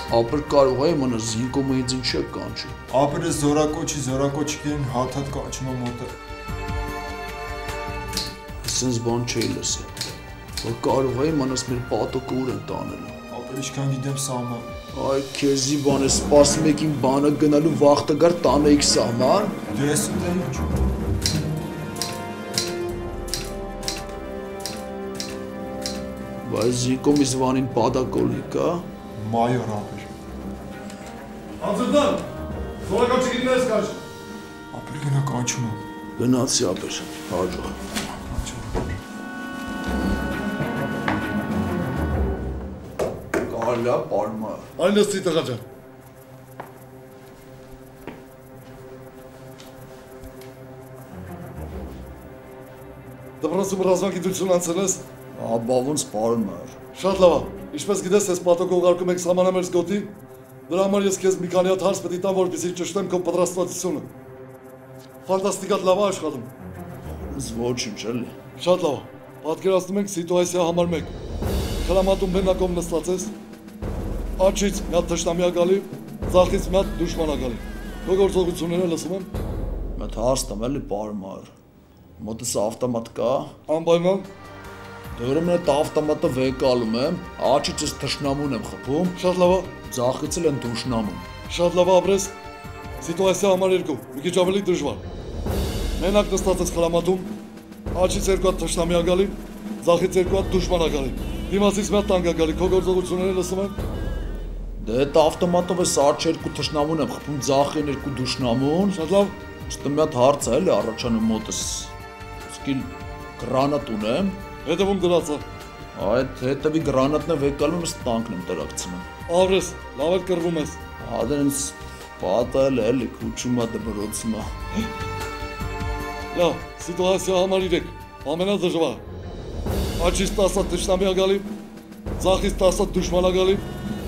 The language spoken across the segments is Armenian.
ապր կարող է իմանալ զինկոմը ինձ ինչ է կանչի։ Ապրը զորակոչի կեն հաթ կանչում է մոտը։ Սենց բան չէի լսել, որ կարող է իմանաս մեր պատոկը ուր են տանելու։ Ապր ինչքան գիտեմ սահման։ Այ քեզի բան է սպասում եք իմ բանը գնալու վաղտը գար տանեիք սահման։ Դու ես ուտել ինչ։ Բայց զինկոմի զվանին պատակոլի կա։ Մայոր ապր։ Անձրդան, զորակոչի գիտնի ես կաչ։ Ապր գնա կանչում եմ։ Գնացի ապեր, հաջող։ Կարլա պարմա։ Այն նստի տղա ջան։ Դպրոցում ռազմագիտություն անցել ես։ Աբա ոնց պարմար։ Շատ լավ է։ Ինչպես գիտես, ես պատոկ ուղարկում եք սահմանամերձ գոտի, դրա համար ես քեզ մի քանի հատ հարց պետք է տամ, որպեսզի ճշտեմ քո պատրաստվածությունը։ Ֆանտաստիկա լավ է աշխատում։ Ոչինչ էլի։ Շատ լավ է։ Պատկերացնում ենք սիտուացիա համար 1։ Խրամատում բնակով նստած ես։ Աչից մի հատ թշնամիա գալի, ձախից մի հատ դուշմանա գալի։ Քո գործողությունները լսում եմ։ Մտ հարց տամ էլի պարմար։ Մոտս ավտոմատ կա։ Անպայման։ Դուրս այդ ավտոմատը վեկալում եմ, աչից ես թշնամուն եմ խփում։ Շատ լավ է։ Ձախից էլ են դուշնամուն։ Շատ լավ ապրես։ Սիտուացիա համար 2, մի քիչ ավելի դժվար։ Մենակ նստած ես խրամատում, աչից 2 հատ թշնամիա գալի, ձախից 2 հատ դուշմանա գալի։ Դիմացից մի հատ տանկա գալի, քո գործողությունները լսում եմ։ Դե այդ ավտոմատով ես աչի 2 թշնամուն եմ խփում, ձախին 2 դուշնամուն։ Շատ լավ։ Ըստ մի հատ հարց է էլի առաջանում մոտս։ Սկիլ գրանատ ունեմ։ Հետևում դրածա։ Այդ հետևի գրանատն է վեկալում, ըստ տանկն եմ տրակցնում։ Ապրես, լավ էլ կռվում ես։ Ադենց պատել էլի քուչումա դբրոցմա։ Լավ, սիտուացիա համար 3, ամենադժվար։ Աչից 10 հատ թշնամիա գալի, ձախից 10 հատ դուշմանա գալի,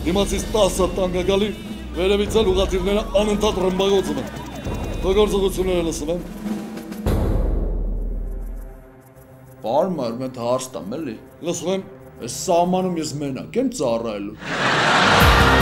դիմացից 10 հատ տանկա գալի, վերևից էլ ուղղաթիռները անընդհատ ռմբագոցում են։ Քո գործողությունները լսում եմ։ Պարմար մետ հարց տամ էլի։ Լսում եմ։ Այս սահմանում ես մենակ եմ ծառայելու։